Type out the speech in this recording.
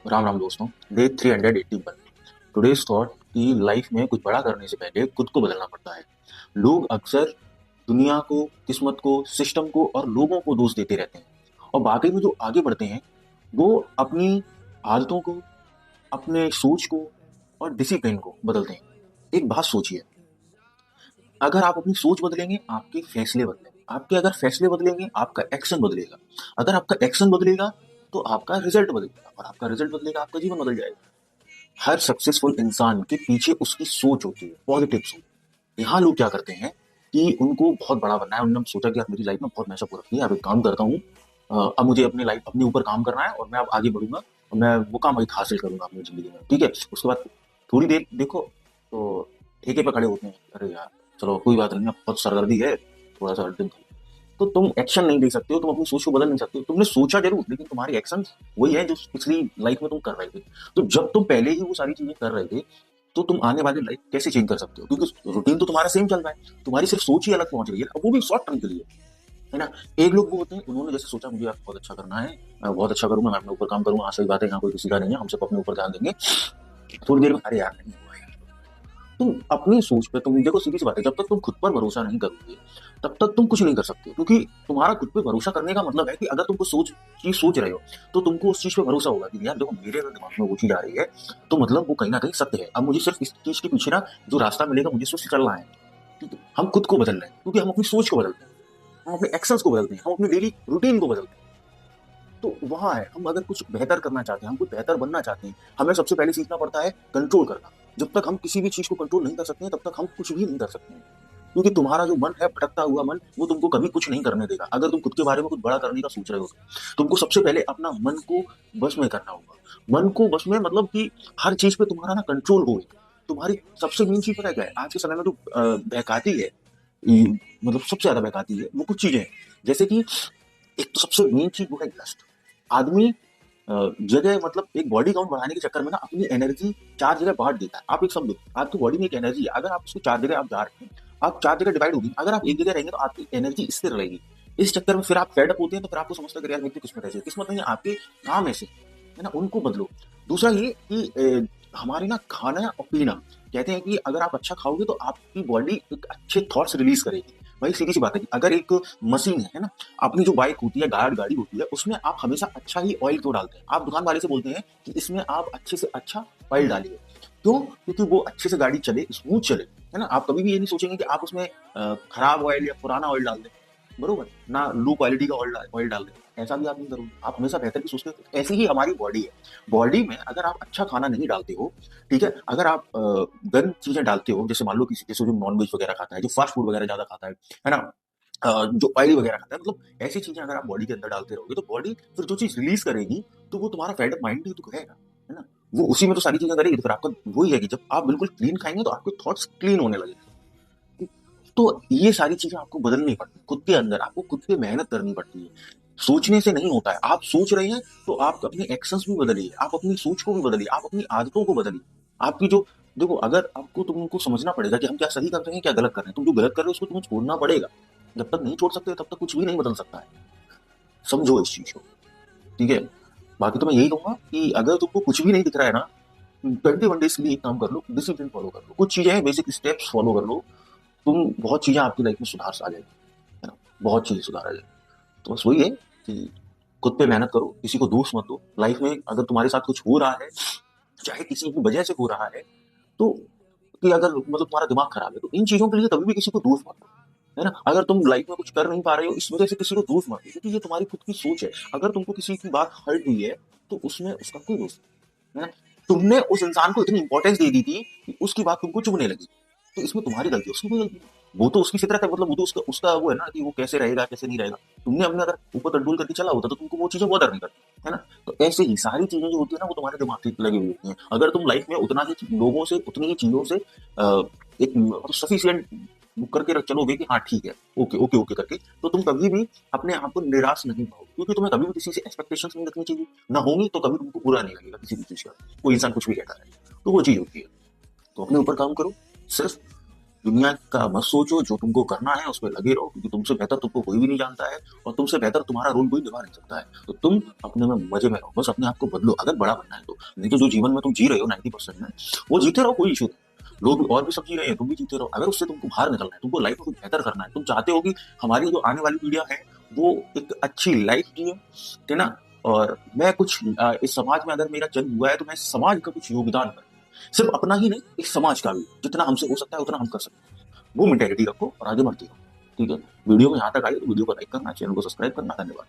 राम राम दोस्तों। Day 381। Today's thought कि life में कुछ बड़ा करने से पहले खुद को बदलना पड़ता है। लोग अक्सर दुनिया को, किस्मत को, सिस्टम को और लोगों को दोष देते रहते हैं, और वाकई में जो आगे बढ़ते हैं वो अपनी आदतों को, अपने सोच को और डिसिप्लिन को बदलते हैं। एक बात सोचिए, अगर आप अपनी सोच बदलेंगे आपके फैसले बदलेंगे, आपके अगर फैसले बदलेंगे आपका एक्शन बदलेगा, अगर आपका एक्शन बदलेगा तो आपका रिजल्ट बदलेगा, और आपका रिजल्ट बदलेगा आपका जीवन बदल जाएगा। हर सक्सेसफुल इंसान के पीछे उसकी सोच होती है, पॉजिटिव सोच। यहाँ लोग क्या करते हैं कि उनको बहुत बड़ा बनना है, उन्होंने सोचा कि यार मेरी लाइफ में बहुत मैशअप हो रखी है, अब एक काम करता हूँ, अब मुझे अपनी लाइफ अपने ऊपर काम करना है और मैं अब आगे बढ़ूंगा और मैं वो काम एक हासिल करूंगा अपनी जिंदगी में। ठीक है, उसके बाद थोड़ी देर देखो तो ठेके पे खड़े होते हैं, अरे यार चलो कोई बात नहीं, अब बहुत सरदर्दी है, थोड़ा सा अर्जेंट। तो तुम एक्शन नहीं ले सकते हो, तुम अपनी सोच को बदल नहीं सकते हो। तुमने सोचा जरूर, लेकिन तुम्हारे एक्शन वही है जो पिछली लाइफ में तुम कर रहे थे। तो जब तुम पहले ही वो सारी चीजें कर रहे थे तो तुम आने वाली लाइफ कैसे चेंज कर सकते हो, क्योंकि रूटीन तो तुम्हारा सेम चल रहा है, तुम्हारी सिर्फ सोच ही अलग पहुंच रही है, अब वो भी शॉर्ट टर्म के लिए, है ना। एक लोग वो होते हैं, उन्होंने जैसे सोचा मुझे बहुत अच्छा करना है, मैं बहुत अच्छा करूंगा, मैं अपने ऊपर काम करूंगा, हाँ सही बात है, यहाँ कोई किसी का नहीं है, हम सब अपने ऊपर ध्यान देंगे। थोड़ी देर में अरे यार नहीं हुआ यार। तुम अपनी सोच पे, तुम देखो सीधी सी बात है, जब तक तुम खुद पर भरोसा नहीं करोगे तब तक तुम कुछ नहीं कर सकते, क्योंकि तुम्हारा खुद पे भरोसा करने का मतलब है कि अगर तुम कुछ सोच रहे हो तो तुमको उस चीज पे भरोसा होगा कि यार देखो मेरे अगर दिमाग में वो चीज आ रही है तो मतलब वो कहीं ना कहीं सत्य है, अब मुझे सिर्फ इस चीज के पीछे ना जो रास्ता मिलेगा मुझे उससे चलना है। ठीक है, हम खुद को बदल रहे हैं क्योंकि हम अपनी सोच को बदलते हैं, हम अपने एक्शंस को बदलते हैं, हम अपनी डेली रूटीन को बदलते हैं। तो वहां है, हम अगर कुछ बेहतर करना चाहते हैं, हम कुछ बेहतर बनना चाहते हैं, हमें सबसे पहले सीखना पड़ता है कंट्रोल करना। जब तक हम किसी भी चीज को कंट्रोल नहीं कर सकते हैं तब तक हम कुछ भी नहीं कर सकते हैं, क्योंकि तुम्हारा जो मन है, भटकता हुआ मन, वो तुमको कभी कुछ नहीं करने देगा। अगर तुम खुद के बारे में कुछ बड़ा करने का सोच रहे हो तो तुमको सबसे पहले अपना मन को बस में करना होगा। मन को बस में मतलब कि हर चीज पे तुम्हारा ना कंट्रोल हो। तुम्हारी सबसे मेन चीज पता है क्या है आज के समय में जो बहकाती है, मतलब सबसे ज्यादा बहकाती है, वो कुछ चीजें हैं। जैसे कि एक तो सबसे मेन चीज वो है लस्ट। आदमी जगह मतलब एक बॉडी काउंट बढ़ाने के चक्कर में ना अपनी एनर्जी चार जगह बांट देता है। आप एक शब्द, आपकी बॉडी में एक एनर्जी है, अगर आप उसको चार जगह आप जा रहे हैं, आप चार जगह डिवाइड होगी, अगर आप एक जगह रहेंगे तो आपकी एनर्जी स्थिर रहेगी। इस चक्कर में फिर आप फेड अप होते हैं, तो फिर आपको समझते हैं यार मेरी तो किस्मत ऐसी है, किस्मत नहीं है, आपके काम ऐसे, है ना, उनको बदलो। दूसरा ये कि हमारे ना खाना और पीना, कहते हैं कि अगर आप अच्छा खाओगे तो आपकी बॉडी एक अच्छे थॉट्स रिलीज करेगी। भाई सीधी सी बात है कि अगर एक मशीन है ना, अपनी जो बाइक होती है, गाड़ी होती है, उसमें आप हमेशा अच्छा ही ऑयल क्यों डालते हैं? आप दुकान वाले से बोलते हैं कि इसमें आप अच्छे से अच्छा ऑयल डालिए। क्यों? क्योंकि वो अच्छे से गाड़ी चले, स्मूथ चले, है ना। आप कभी भी ये नहीं सोचेंगे कि आप उसमें खराब ऑयल या पुराना ऑयल डाल दें, बरोबर ना, लो क्वालिटी का ऑयल डाल दें, ऐसा भी आप नहीं करोगे, आप हमेशा बेहतर की सोचते हो। ऐसी ही हमारी बॉडी है। बॉडी में अगर आप अच्छा खाना नहीं डालते हो, ठीक है, अगर आप गंद चीजें डालते हो, जैसे मान लो किसी, जैसे जो नॉनवेज वगैरह खाता है, जो फास्ट फूड वगैरह ज्यादा खाता है ना, जो ऑयली वगैरह खाता है, मतलब ऐसी चीजें अगर आप बॉडी के अंदर डालते रहोगे तो बॉडी फिर जो चीज रिलीज करेगी तो वो तुम्हारा फेड अप माइंड ही तो करेगा, है ना। वो उसी में तो सारी चीजें करेगी, तो फिर आपका वही है कि जब आप बिल्कुल क्लीन खाएंगे तो आपके थॉट्स क्लीन होने लगेंगे। तो ये सारी चीजें आपको बदलनी पड़ती है, खुद के अंदर आपको खुद पे मेहनत करनी पड़ती है। सोचने से नहीं होता है, आप सोच रहे हैं तो आप अपने एक्शंस भी बदलिए, आप अपनी सोच को भी बदलिए, आप अपनी आदतों को बदलिए। आपकी जो, देखो अगर आपको, तुमको समझना पड़ेगा कि हम क्या सही कर रहे हैं क्या गलत कर रहे हैं। तुम जो गलत कर रहे हो उसको तुम्हें छोड़ना पड़ेगा। जब तक नहीं छोड़ सकते तब तक कुछ भी नहीं बदल सकता है। समझो इस चीज को, ठीक है। बाकी तो मैं यही कहूंगा कि अगर तुमको कुछ भी नहीं दिख रहा है ना, 21 डेज के लिए एक काम कर लो, डिसिप्लिन फॉलो कर लो, कुछ चीजें हैं बेसिक स्टेप्स फॉलो कर लो, तुम बहुत चीजें आपकी लाइफ में सुधार आ जाएगी, है ना, बहुत चीजें सुधार आ जाएगी। तो बस वही है कि खुद पे मेहनत करो, किसी को दोष मत दो। लाइफ में अगर तुम्हारे साथ कुछ हो रहा है, चाहे किसी की वजह से हो रहा है, तो कि अगर मतलब तुम्हारा दिमाग खराब है तो इन चीजों के लिए कभी भी किसी को दोष मत दो, है ना। अगर तुम लाइफ में कुछ कर नहीं पा रहे हो इस वजह से किसी को दोष मत दो, क्योंकि ये तुम्हारी खुद की सोच है। अगर तुमको किसी की बात हर्ट हुई है तो उसमें उसका कोई दोष नहीं, है ना। तुमने उस इंसान को इतनी इंपॉर्टेंस दे दी थी कि उसकी बात तुमको चुभने लगी, तो इसमें तुम्हारी गलती है, उसकी कोई गलती नहीं। वो तो उसकी फितरत है, मतलब वो तो उसका उसका वो है ना कि वो कैसे रहेगा कैसे नहीं रहेगा। तुमने अपने अगर ऊपर कंट्रोल करके चला होता तो तुमको वो चीजें बॉदर नहीं करती, है ना। तो ऐसे ही सारी चीजें जो होती है ना वो तुम्हारे दिमाग से लगी हुई होती हैं। अगर तुम लाइफ में उतना ही लोगों से, उतनी ही चीजों से एक सफिशियंट करके रख चलोगे कि हाँ ठीक है, ओके ओके ओके करके, तो तुम कभी भी अपने आप को निराश नहीं पाओगे, क्योंकि तुम्हें कभी भी किसी से एक्सपेक्टेशंस नहीं रखनी चाहिए, ना होंगी तो कभी तुमको बुरा नहीं लगेगा किसी भी चीज का। कोई इंसान कुछ भी कहता है तो वो चीज होती है। तो अपने ऊपर काम करो, सिर्फ दुनिया का मत सोचो, जो तुमको करना है उस पे लगे रहो, क्योंकि तुमसे बेहतर तुमको कोई भी नहीं जानता है और तुमसे बेहतर तुम्हारा रोल कोई निभा नहीं सकता है। तो तुम अपने में मजे में रहो, बस अपने आप को बदलो अगर बड़ा बनना है तो। नहीं तो जो जीवन में तुम जी रहे हो 90% में, वो जीते रहो, कोई इशू नहीं। लोग और भी सब जी रहे हैं, तुम भी जीते रहो। अगर उससे तुमको बाहर निकलना है, तुमको लाइफ में कुछ बेहतर करना है, तुम चाहते हो कि हमारी जो आने वाली पीढ़ियां है वो एक अच्छी लाइफ जिए, है ना। और मैं कुछ इस समाज में अगर मेरा जन्म हुआ है तो मैं इस समाज का कुछ योगदान करूँ, सिर्फ अपना ही नहीं, इस समाज का भी, जितना हमसे हो सकता है उतना हम कर सकते हैं। वो मेंटेलिटी रखो और आगे बढ़ते रहो। ठीक है, वीडियो में यहाँ तक आई तो वीडियो को लाइक करना, चैनल को सब्सक्राइब करना। धन्यवाद।